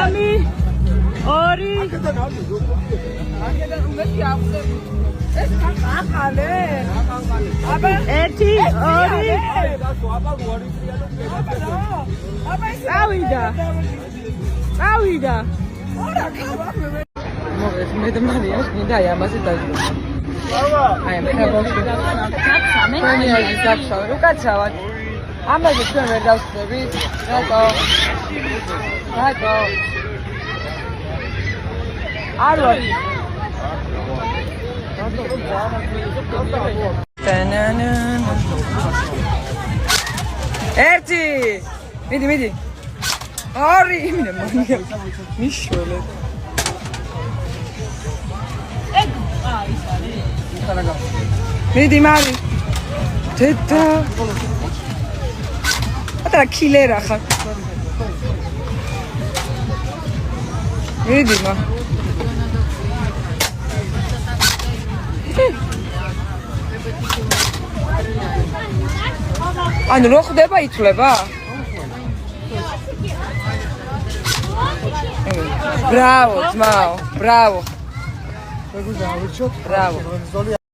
სამი, ორი. ერთი, ორი. წავიდა. მოგეს მე და მარიას მინდა აი ამაზე დაიწყო. აი მე ხებოში. სამი გაქცავ, უკაცრავად. ამაზე ჩვენ ვერ დავსწრებით. რატო? არ ვარ. ერთი. მიდი. ორი, იმენა მარია. მიშველე. მიდი მარი. დედა. ატარა კილერა ხარ. მიდი მა. ანუ რო ხდება ითვლება? Bravo, Dzmao, bravo. Bravo.